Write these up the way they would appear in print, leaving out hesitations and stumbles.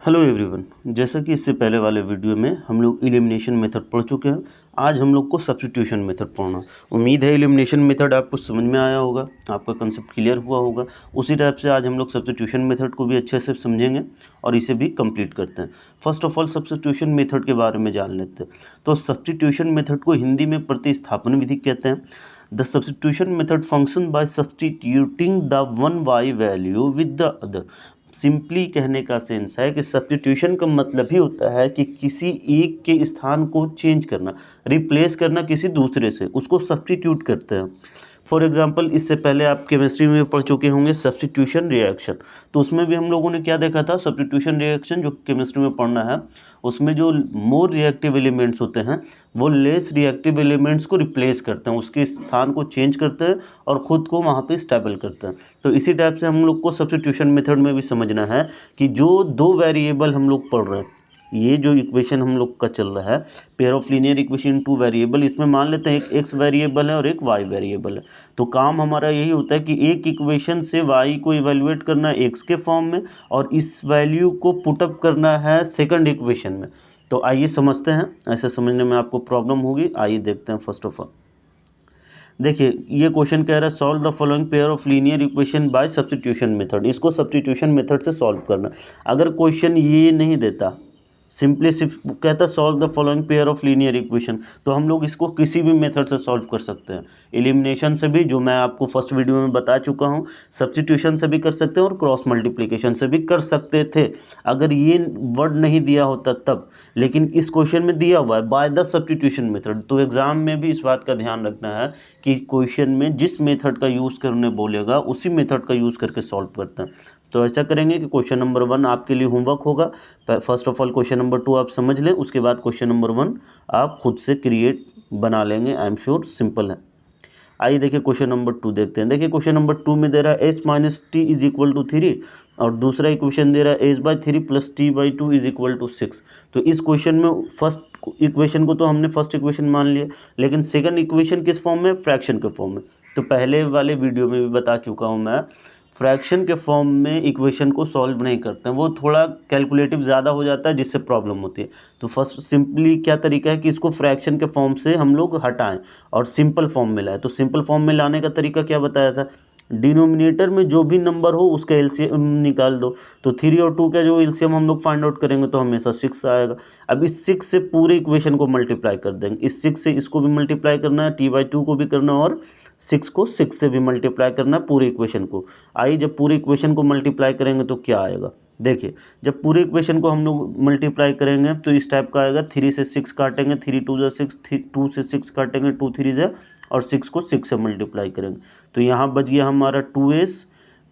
Hello everyone. जैसा कि इससे पहले वाले वीडियो में हम लोग एलिमिनेशन मेथड पढ़ चुके हैं। आज हम लोग को सब्स्टिट्यूशन मेथड पढ़ना। उम्मीद है एलिमिनेशन मेथड आपको समझ में आया होगा, आपका कंसेप्ट क्लियर हुआ होगा। उसी टाइप से आज हम लोग सब्स्टिट्यूशन मेथड को भी अच्छे से समझेंगे और इसे भी कंप्लीट करते हैं। First of all substitution method के बारे में जान लेते हैं। तो सब्स्टिट्यूशन मेथड को हिंदी में प्रतिस्थापन विधि कहते हैं। The substitution method function by substituting the one Y value with the other. Simply कहने का सेंस है कि सब्स्टिट्यूशन का मतलब ही होता है कि किसी एक के स्थान को चेंज करना, रिप्लेस करना किसी दूसरे से, उसको सब्स्टिट्यूट करते हैं। फॉर एग्जांपल इससे पहले आप केमिस्ट्री में पढ़ चुके होंगे सब्स्टिट्यूशन रिएक्शन। तो उसमें भी हम लोगों ने क्या देखा था, सब्स्टिट्यूशन रिएक्शन जो केमिस्ट्री में पढ़ना है उसमें जो मोर रिएक्टिव एलिमेंट्स होते हैं वो लेस रिएक्टिव एलिमेंट्स को रिप्लेस करते हैं, उसके स्थान को चेंज करते हैं और ख़ुद को वहाँ पे स्टेबल करते हैं। तो इसी टाइप से हम लोग को सब्स्टिट्यूशन मेथड में भी समझना है कि जो दो वेरिएबल हम लोग पढ़ रहे हैं, ये जो इक्वेशन हम लोग का चल रहा है pair of linear equation two variable, इसमें मान लेते हैं एक एक्स वेरिएबल है और एक वाई वेरिएबल है। तो काम हमारा यही होता है कि एक इक्वेशन से वाई को इवेल्युएट करना है एक्स के फॉर्म में और इस वैल्यू को पुटअप करना है सेकंड इक्वेशन में। तो आइए समझते हैं, ऐसे समझने में आपको प्रॉब्लम होगी। आइए देखते हैं। फर्स्ट ऑफ ऑल देखिए ये क्वेश्चन कह रहा है solve the following pair of linear equation by substitution method. इसको सब्स्टिट्यूशन मेथड से सॉल्व करना। अगर क्वेश्चन ये नहीं देता, सिंपली सिर्फ कहता solve the following pair of linear equation, तो हम लोग इसको किसी भी मेथड से सॉल्व कर सकते हैं। एलिमिनेशन से भी, जो मैं आपको फर्स्ट वीडियो में बता चुका हूँ, सब्स्टिट्यूशन से भी कर सकते हैं और क्रॉस मल्टीप्लिकेशन से भी कर सकते थे अगर ये वर्ड नहीं दिया होता तब। लेकिन इस क्वेश्चन में दिया हुआ है बाय द सब्स्टिट्यूशन मेथड। तो एग्जाम में भी इस बात का ध्यान रखना है कि क्वेश्चन में जिस मेथड का यूज़ करने बोलेगा उसी मेथड का यूज़ करके सॉल्व करते हैं। तो ऐसा करेंगे कि क्वेश्चन नंबर 1 आपके लिए होमवर्क होगा। First of all question number 2 आप समझ लें, उसके बाद क्वेश्चन नंबर 1 आप खुद से क्रिएट बना लेंगे। आई एम श्योर सिंपल है। आइए देखिए क्वेश्चन नंबर 2 देखते हैं। देखिए क्वेश्चन नंबर 2 में दे रहा है S minus T is equal to 3 और दूसरा इक्वेशन दे रहा है S by 3 plus T by 2 is equal to 6। तो इस क्वेश्चन में फर्स्ट इक्वेशन को तो हमने फर्स्ट इक्वेशन मान लिया, लेकिन सेकंड इक्वेशन किस फॉर्म में, फ्रैक्शन के फॉर्म में। तो पहले वाले वीडियो में भी बता चुका हूँ मैं, फ्रैक्शन के फॉर्म में इक्वेशन को सॉल्व नहीं करते हैं, वो थोड़ा कैलकुलेटिव ज़्यादा हो जाता है जिससे प्रॉब्लम होती है। तो फर्स्ट सिंपली क्या तरीका है कि इसको फ्रैक्शन के फॉर्म से हम लोग हटाएं और सिंपल फॉर्म में लाएं। तो सिंपल फॉर्म में लाने का तरीका क्या बताया था, डिनोमिनेटर में जो भी नंबर हो उसका एलसीएम निकाल दो। तो 3 और 2 का जो एलसीएम हम लोग फाइंड आउट करेंगे तो हमेशा 6 आएगा। अब इस 6 से पूरे इक्वेशन को मल्टीप्लाई कर देंगे। इस 6 से इसको भी मल्टीप्लाई करना है, टी बाई 2 को भी करना है और 6 को 6 से भी मल्टीप्लाई करना है पूरे इक्वेशन को। आइए जब पूरे इक्वेशन को मल्टीप्लाई करेंगे तो क्या आएगा, देखिए जब पूरे इक्वेशन को हम लोग मल्टीप्लाई करेंगे तो इस टाइप का आएगा। 3 से 6 काटेंगे, 3 2 जा 6, 2 से 6 काटेंगे, 2 3 जा, और 6 को 6 से मल्टीप्लाई करेंगे तो यहाँ बच गया हमारा 2s,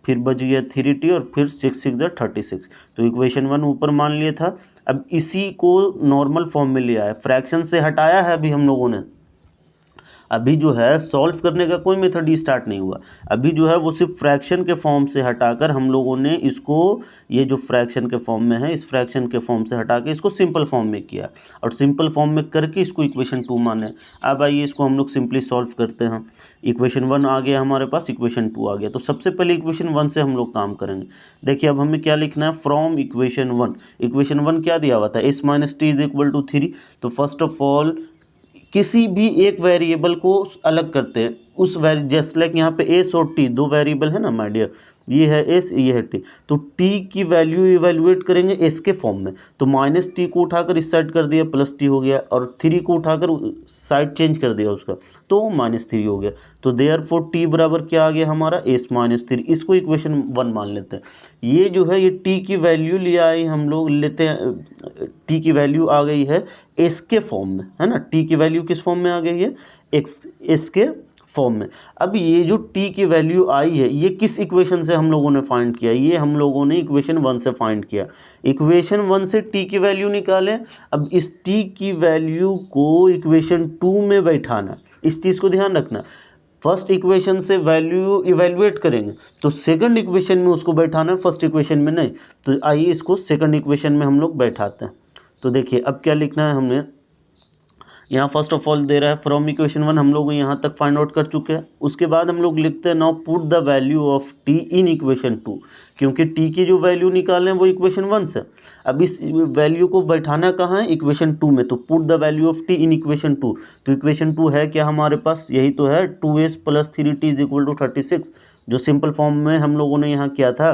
फिर बच गया 3t और फिर 6 6 जा 36। तो इक्वेशन 1 ऊपर मान लिया था। अब इसी को नॉर्मल फॉर्म में लिया है, फ्रैक्शन से हटाया है अभी हम लोगों ने। अभी जो है सॉल्व करने का कोई मेथड ही स्टार्ट नहीं हुआ, अभी जो है वो सिर्फ फ्रैक्शन के फॉर्म से हटाकर हम लोगों ने इसको, ये जो फ्रैक्शन के फॉर्म में है इस फ्रैक्शन के फॉर्म से हटा के इसको सिंपल फॉर्म में किया और सिंपल फॉर्म में करके इसको इक्वेशन 2 माने। अब आइए इसको हम लोग सिंपली सॉल्व करते हैं। इक्वेशन 1 आ गया हमारे पास, इक्वेशन 2 आ गया। तो सबसे पहले इक्वेशन 1 से हम लोग काम करेंगे। देखिए अब हमें क्या लिखना है, फ्रॉम इक्वेशन 1। इक्वेशन 1 क्या दिया हुआ था, S minus T is equal to 3। तो फर्स्ट ऑफ ऑल किसी भी एक वेरिएबल को अलग करते हैं, उस जस्ट लाइक यहाँ पे एस और टी दो वेरिएबल है ना माय डियर, ये है एस ये है टी। तो टी की वैल्यू इवेल्युएट करेंगे एस के फॉर्म में। तो माइनस टी को उठाकर इस साइड कर दिया प्लस टी हो गया, और 3 को उठाकर साइड चेंज कर दिया उसका तो -3 हो गया। तो देयरफॉर टी बराबर क्या आ गया हमारा, एस माइनस 3। इसको इक्वेशन 1 मान लेते हैं। ये जो है ये टी की वैल्यू लिया आई, हम लोग लेते हैं टी की वैल्यू आ गई है एस के फॉर्म में, है ना। टी की वैल्यू किस फॉर्म में आ गई है, एक्स एस के फॉर्म में। अब ये जो t की वैल्यू आई है ये किस इक्वेशन से हम लोगों ने फाइंड किया, ये हम लोगों ने इक्वेशन 1 से फाइंड किया। इक्वेशन 1 से t की वैल्यू निकालें। अब इस t की वैल्यू को इक्वेशन 2 में बैठाना, इस चीज़ को ध्यान रखना। फर्स्ट इक्वेशन से वैल्यू इवेल्युएट करेंगे तो सेकंड इक्वेशन में उसको बैठाना है, फर्स्ट इक्वेशन में नहीं। तो आइए इसको सेकंड इक्वेशन में हम लोग बैठाते हैं। तो देखिए अब क्या लिखना है हमने, यहाँ फर्स्ट ऑफ ऑल दे रहा है फ्रॉम इक्वेशन 1 हम लोग यहाँ तक फाइंड आउट कर चुके हैं। उसके बाद हम लोग लिखते हैं now put the value of T in equation 2, क्योंकि टी की जो वैल्यू निकालें वो इक्वेशन 1 से। अब इस वैल्यू को बैठाना कहाँ है, इक्वेशन 2 में। तो put the value of T in equation 2, तो इक्वेशन 2 है क्या हमारे पास, यही तो है 2s + 3t = 36, जो सिंपल फॉर्म में हम लोगों ने यहाँ किया था।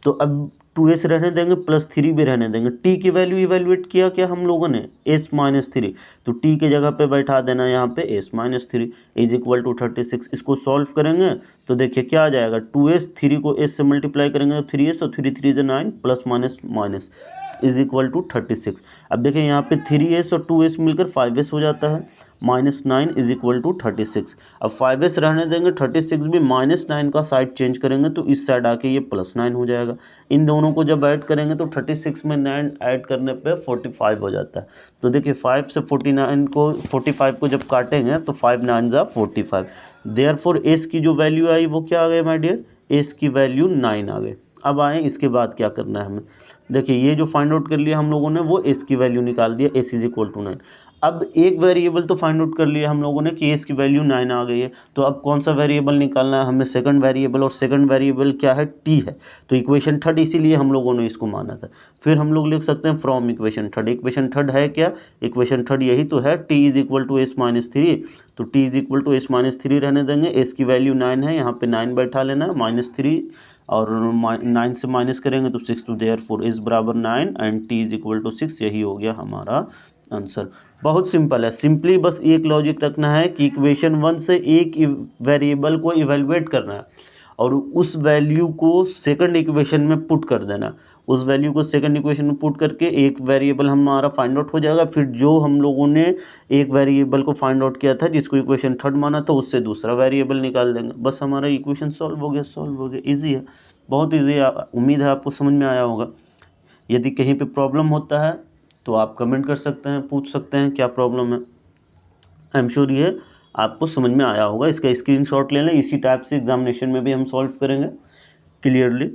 तो अब 2s रहने देंगे +3 भी रहने देंगे। t की वैल्यू इवेल्युएट किया क्या हम लोगों ने, s - 3, तो t के जगह पे बैठा देना यहाँ पे s - 3 = 36। इसको सॉल्व करेंगे तो देखिए क्या आ जाएगा, 2s 3 को s से मल्टीप्लाई करेंगे तो 3s और 3 3 9 प्लस माइनस माइनस = 36। अब देखिए यहाँ पे 3s और 2s मिलकर 5s हो जाता है, -9 = 36। अब 5s रहने देंगे, 36 भी -9 का साइड चेंज करेंगे तो इस साइड आके ये +9 हो जाएगा। इन दोनों को जब ऐड करेंगे तो 36 में 9 ऐड करने पे 45 हो जाता है। तो देखिए 5 से 45 को जब काटेंगे तो 5 9 ज़ा 45। देयरफॉर s की जो वैल्यू आई वो क्या आ गई माय डियर, s की वैल्यू 9 आ गई। अब आए इसके बाद क्या करना है हमें, देखिए ये जो फाइंड आउट कर लिया हम लोगों ने वो s की वैल्यू निकाल दिया, s = 9। अब एक वेरिएबल तो फाइंड आउट कर लिया हम लोगों ने कि s की वैल्यू 9 आ गई है, तो अब कौन सा वेरिएबल निकालना है हमें, सेकंड वेरिएबल, और सेकंड वेरिएबल क्या है, t है। तो इक्वेशन 3 इसीलिए हम लोगों ने इसको माना था। फिर हम लोग लिख सकते हैं फ्रॉम इक्वेशन 3। इक्वेशन 3 है क्या, इक्वेशन 3 यही तो है, t = s - 3, तो t = s - 3 रहने देंगे। s की वैल्यू 9 है, यहाँ पे 9 बैठा लेना है, -3 और 9 से माइनस करेंगे तो 6, तो देयरफॉर s = 9 एंड t = 6। यही हो गया हमारा आंसर। बहुत सिंपल है, सिंपली बस एक लॉजिक रखना है कि इक्वेशन 1 से एक वेरिएबल को इवेलुएट करना है और उस वैल्यू को सेकंड इक्वेशन में पुट कर देना। उस वैल्यू को सेकंड इक्वेशन में पुट करके एक वेरिएबल हमारा फाइंड आउट हो जाएगा। फिर जो हम लोगों ने एक वेरिएबल को फाइंड आउट किया था जिसको इक्वेशन 3 माना था, उससे दूसरा वेरिएबल निकाल देंगे, बस हमारा इक्वेशन सॉल्व हो गया। ईजी है, बहुत ईजी है। उम्मीद है आपको समझ में आया होगा। यदि कहीं पे प्रॉब्लम होता है तो आप कमेंट कर सकते हैं, पूछ सकते हैं क्या प्रॉब्लम है। आई एम श्योर ये आपको समझ में आया होगा। इसका स्क्रीनशॉट ले लें, इसी टाइप से एग्जामिनेशन में भी हम सॉल्व करेंगे क्लियरली।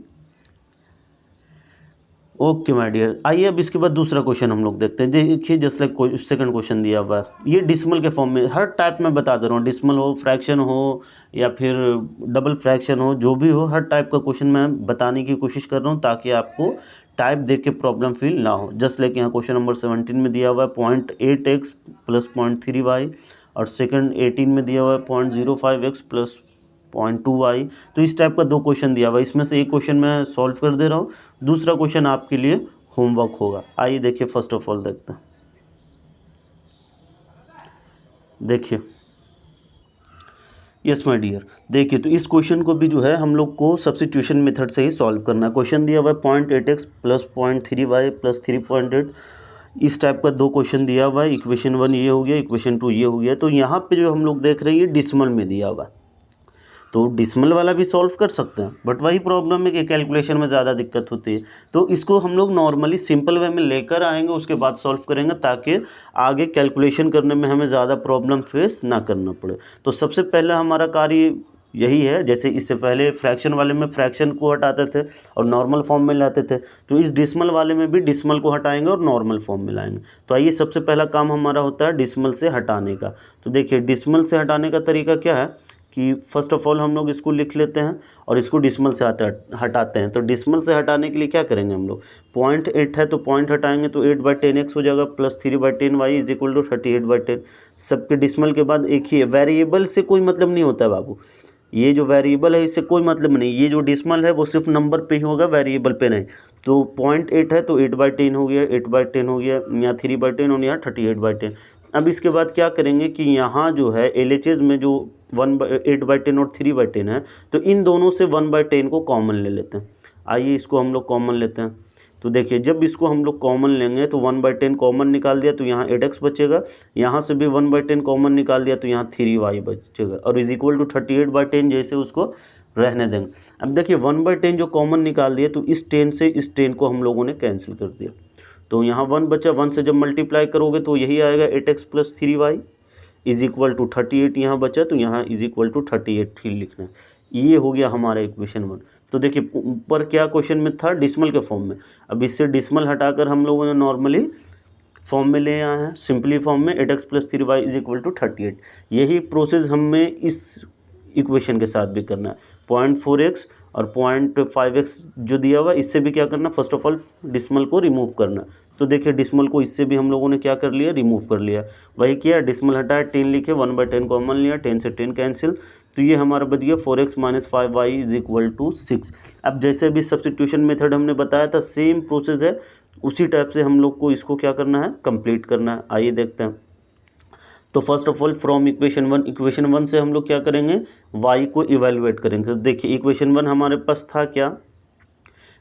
ओके माय डियर, आइए अब इसके बाद दूसरा क्वेश्चन हम लोग देखते हैं। देखिए जस्ट लाइक सेकंड क्वेश्चन दिया हुआ है, ये डिसमल के फॉर्म में, हर टाइप में बता दे रहा हूँ, डिसमल हो, फ्रैक्शन हो या फिर डबल फ्रैक्शन हो, जो भी हो, हर टाइप का क्वेश्चन मैं बताने की कोशिश कर रहा हूँ ताकि आपको टाइप देख के प्रॉब्लम फील ना हो। जस्ट लाइक यहाँ क्वेश्चन नंबर 17 में दिया हुआ है 0.8x + 0.3y, और सेकंड 18 में दिया हुआ है 0.05x + 0.2y। तो इस टाइप का दो क्वेश्चन दिया हुआ है, इसमें से एक क्वेश्चन मैं सॉल्व कर दे रहा हूँ, दूसरा क्वेश्चन आपके लिए होमवर्क होगा। आइए देखिए, फर्स्ट ऑफ ऑल देखते हैं। देखिए यस माय डियर, देखिए तो इस क्वेश्चन को भी जो है हम लोग को सब्स्टिट्यूशन मेथड से ही सॉल्व करना है। क्वेश्चन दिया हुआ है 0.8x + 0.3y + 3.8, इस टाइप का दो क्वेश्चन दिया हुआ है। इक्वेशन 1 ये हो गया, इक्वेशन 2 ये हो गया। तो यहाँ पे जो हम लोग देख रहे हैं ये डिसमल में दिया हुआ है, तो डिसमल वाला भी सॉल्व कर सकते हैं, बट वही प्रॉब्लम है कि कैलकुलेशन में ज़्यादा दिक्कत होती है। तो इसको हम लोग नॉर्मली सिंपल वे में लेकर आएंगे, उसके बाद सॉल्व करेंगे ताकि आगे कैलकुलेशन करने में हमें ज़्यादा प्रॉब्लम फेस ना करना पड़े। तो सबसे पहला हमारा कार्य यही है, जैसे इससे पहले फ्रैक्शन वाले में फ्रैक्शन को हटाते थे और नॉर्मल फॉर्म में लाते थे, तो इस डिसमल वाले में भी डिसमल को हटाएंगे और नॉर्मल फॉर्म में लाएंगे। तो आइए सबसे पहला काम हमारा होता है डिसमल से हटाने का। तो देखिए डिसमल से हटाने का तरीका क्या है कि फर्स्ट ऑफ ऑल हम लोग इसको लिख लेते हैं और इसको डिसमल से हटाते हैं। तो डिसमल से हटाने के लिए क्या करेंगे हम लोग, 0.8 है तो पॉइंट हटाएंगे तो 8/10x हो जाएगा, + 3/10y = 38/10। सबके डिसमल के बाद एक ही है, वेरिएबल से कोई मतलब नहीं होता है बाबू, ये जो वेरिएबल है इससे कोई मतलब नहीं, ये जो डिसमल है वो सिर्फ नंबर पे ही होगा, वेरिएबल पे नहीं। तो 0.8 है तो 8/10 हो गया, 8/10 हो गया, यहाँ 3/10 और यहाँ 38/10। अब इसके बाद क्या करेंगे कि यहाँ जो है LHS में जो 8/10 और 3/10 है, तो इन दोनों से 1/10 को कॉमन ले लेते हैं। आइए इसको हम लोग कॉमन लेते हैं। तो देखिए जब इसको हम लोग कॉमन लेंगे तो 1/10 कॉमन निकाल दिया तो यहाँ 8x बचेगा, यहाँ से भी 1/10 कॉमन निकाल दिया तो यहाँ 3y बचेगा, और = 38/10 जैसे उसको रहने देंगे। अब देखिए 1/10 जो कॉमन निकाल दिया तो इस 10 से इस 10 को हम लोगों ने कैंसिल कर दिया, तो यहाँ 1 बचा, 1 से जब मल्टीप्लाई करोगे तो यही आएगा 8x + 3y = 38, यहाँ बचा तो यहाँ = 38 ही लिखना है। ये हो गया हमारा इक्वेशन 1। तो देखिए ऊपर क्या क्वेश्चन में था, डिसमल के फॉर्म में, अब इससे डिसमल हटाकर हम लोगों ने नॉर्मली फॉर्म में ले आए हैं, सिंपली फॉर्म में 8x + 3y = 38। यही प्रोसेस हमें इस इक्वेशन के साथ भी करना है। 0.4x और 0.5x जो दिया हुआ, इससे भी क्या करना, फर्स्ट ऑफ ऑल डिस्मल को रिमूव करना। तो देखिए डिस्मल को इससे भी हम लोगों ने क्या कर लिया, रिमूव कर लिया। वही किया, डिस्मल हटाया, 10 लिखे, 1/10 कॉमन लिया, 10 से 10 कैंसिल, तो ये हमारा बच गया 4x - 5y = 6। अब जैसे भी सब्स्टिट्यूशन मेथड हमने बताया था, सेम प्रोसेस है, उसी टाइप से हम लोग को इसको क्या करना है, कंप्लीट करना है। आइए देखते हैं। तो first of all from equation 1 से हम लोग क्या करेंगे, y को इवेलुएट करेंगे। तो देखिए इक्वेशन 1 हमारे पास था क्या,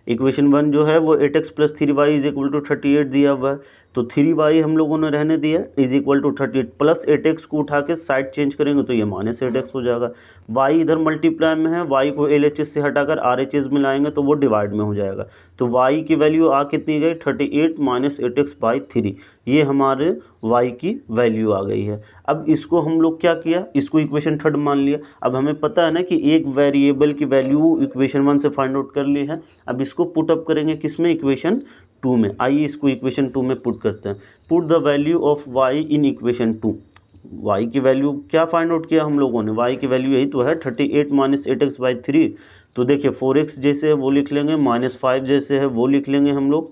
इक्वेशन 1 जो है वो 8x + 3y = 38 दिया हुआ है। तो 3y हम लोगों ने रहने दिया = 38 प्लस 8x को उठा के साइड चेंज करेंगे तो ये -8x हो जाएगा। y इधर मल्टीप्लाई में है, y को LHS से हटाकर RHS में लाएंगे तो वो डिवाइड में हो जाएगा। तो y की वैल्यू आ कितनी गई, 38 - 8x/3। ये हमारे y की वैल्यू आ गई है। अब इसको हम लोग क्या किया, इसको इक्वेशन 3 मान लिया। अब हमें पता है ना कि एक वेरिएबल की वैल्यू इक्वेशन 1 से फाइंड आउट कर ली है। अब इसको पुट अप करेंगे किसमें, इक्वेशन 2 में। आइए इसको इक्वेशन 2 में पुट करते हैं। Put the value of y in equation 2। y की वैल्यू क्या फाइंड आउट किया हम लोगों ने, y की वैल्यू यही तो है 38 - 8x/3। तो देखिए 4x जैसे है वो लिख लेंगे, -5 जैसे है वो लिख लेंगे हम लोग।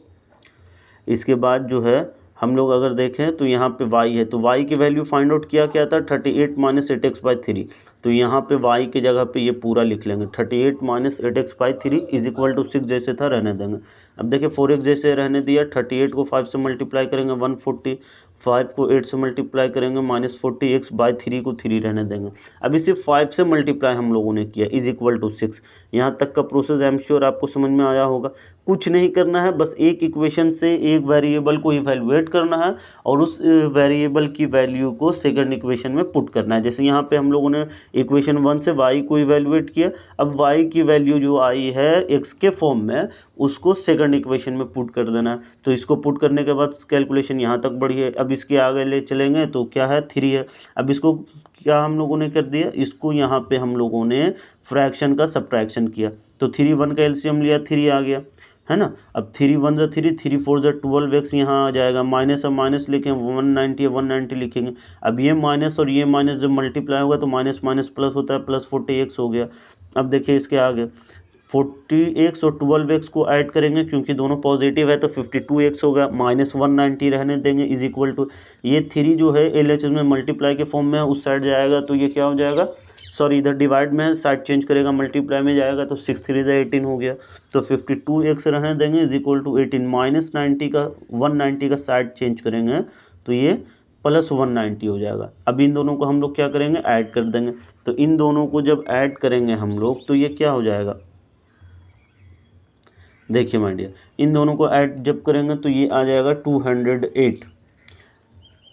इसके बाद जो है हम लोग अगर देखें तो यहाँ पे y है, तो y की वैल्यू फाइंड आउट किया क्या था, 38 - 8x/3। तो यहाँ पे y की जगह पे ये पूरा लिख लेंगे, 38 - 8x/3 = 6 जैसे था रहने देंगे। अब देखिए 4x जैसे रहने दिया, 38 को 5 से मल्टीप्लाई करेंगे 140, 5 को 8 से मल्टीप्लाई करेंगे -40x/3 को 3 रहने देंगे। अब इसे 5 से मल्टीप्लाई हम लोगों ने किया = 6। यहाँ तक का प्रोसेस आई एम श्योर आपको समझ में आया होगा। कुछ नहीं करना है, बस एक इक्वेशन से एक वेरिएबल को इवैल्यूएट करना है और उस वेरिएबल की वैल्यू को सेकंड इक्वेशन में पुट करना है। जैसे यहाँ पे हम लोगों ने इक्वेशन 1 से y को इवैल्यूएट किया, अब y की वैल्यू जो आई है x के फॉर्म में, उसको सेकंड इक्वेशन में पुट कर देना है। तो इसको पुट करने के बाद कैलकुलेशन यहाँ तक बढ़ी है। अब इसके आगे ले चलेंगे तो क्या है, 3 है। अब इसको क्या हम लोगों ने कर दिया, इसको यहाँ पे हम लोगों ने फ्रैक्शन का सब्ट्रैक्शन किया। तो 3 1 का एलसीएम लिया, 3 आ गया, है ना। अब 3 1 = 3, 3 4 = 12x यहाँ आ जाएगा, माइनस, अब माइनस लिखें, 190 है 190 लिखेंगे। अब ये माइनस और ये माइनस जब मल्टीप्लाई होगा तो माइनस माइनस प्लस होता है, प्लस 40x हो गया। अब देखिए इसके आगे 40x और 12x को ऐड करेंगे, क्योंकि दोनों पॉजिटिव है तो 52x होगा, -190 रहने देंगे = ये 3 जो है LHS में मल्टीप्लाई के फॉर्म में है, उस साइड जाएगा तो ये क्या हो जाएगा, सॉरी इधर डिवाइड में है, साइड चेंज करेगा, मल्टीप्लाई में जाएगा तो 6 3 = 18 हो गया। तो 52x रहने देंगे = 18, -90 का 190 का साइड चेंज करेंगे तो ये +190 हो जाएगा। अब इन दोनों को हम लोग क्या करेंगे, ऐड कर देंगे। तो इन दोनों को जब ऐड करेंगे हम लोग तो ये क्या हो जाएगा, देखिए माय डियर, इन दोनों को ऐड जब करेंगे तो ये आ जाएगा 208।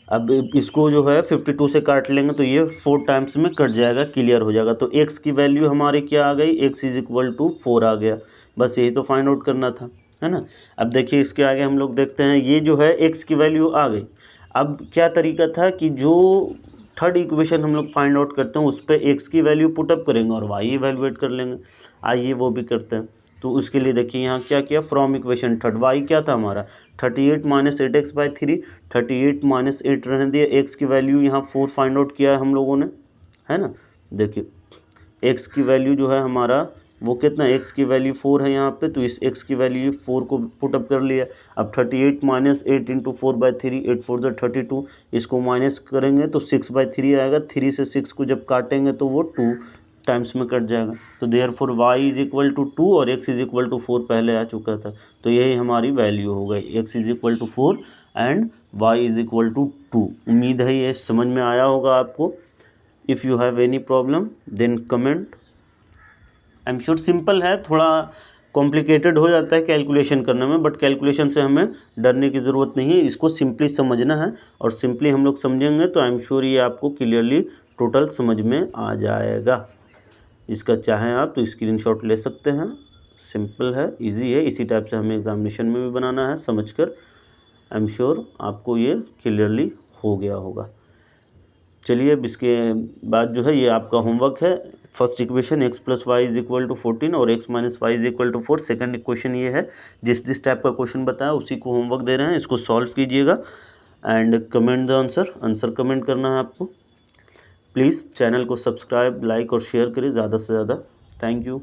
अब इसको जो है 52 से काट लेंगे तो ये 4 टाइम्स में कट जाएगा, क्लियर हो जाएगा। तो x की वैल्यू हमारी क्या आ गई, x = 4 आ गया। बस यही तो फाइंड आउट करना था, है ना। अब देखिए इसके आगे हम लोग देखते हैं, ये जो है x की वैल्यू आ गई। अब क्या तरीका था कि जो थर्ड इक्वेशन हम लोग फाइंड आउट करते हैं उस पर x की वैल्यू पुटअप करेंगे और y इवैल्यूएट कर लेंगे। आइए वो भी करते हैं। तो उसके लिए देखिए यहाँ क्या किया, फ्रॉम इक्वेशन 3 y क्या था हमारा 38 - 8x/3, 38 - 8 रहने दिया, x की वैल्यू यहाँ 4 फाइंड आउट किया है हम लोगों ने, है ना। देखिए x की वैल्यू जो है हमारा वो कितना, x की वैल्यू 4 है यहाँ पे, तो इस x की वैल्यू 4 को पुटअप कर लिया। अब 38 - 8 × 4/3, 8 4 = 32, इसको माइनस करेंगे तो 6/3 आएगा। 3 से 6 को जब काटेंगे तो वो 2 टाइम्स में कट जाएगा। तो देयरफॉर y = 2 और x = 4 पहले आ चुका था, तो यही हमारी वैल्यू हो गई, x = 4 एंड y = 2। उम्मीद है ये समझ में आया होगा आपको। If you have any problem then comment. I am sure simple है, थोड़ा कॉम्प्लिकेटेड हो जाता है कैलकुलेशन करने में, बट कैलकुलेशन से हमें डरने की ज़रूरत नहीं है, इसको सिंपली समझना है और सिंपली हम लोग समझेंगे तो आई एम श्योर ये आपको क्लियरली टोटल समझ में आ जाएगा। इसका चाहें आप तो स्क्रीनशॉट ले सकते हैं, सिंपल है, इजी है। इसी टाइप से हमें एग्जामिनेशन में भी बनाना है समझकर। आई एम श्योर आपको ये क्लियरली हो गया होगा। चलिए अब इसके बाद जो है ये आपका होमवर्क है। फर्स्ट इक्वेशन x + y = 14 और x - y = 4। सेकंड इक्वेशन ये है, जिस टाइप का क्वेश्चन बताया उसी को होमवर्क दे रहे हैं, इसको सॉल्व कीजिएगा। And comment the answer, answer comment करना है आपको। प्लीज़ चैनल को सब्सक्राइब, लाइक और शेयर करें ज़्यादा से ज़्यादा। Thank you.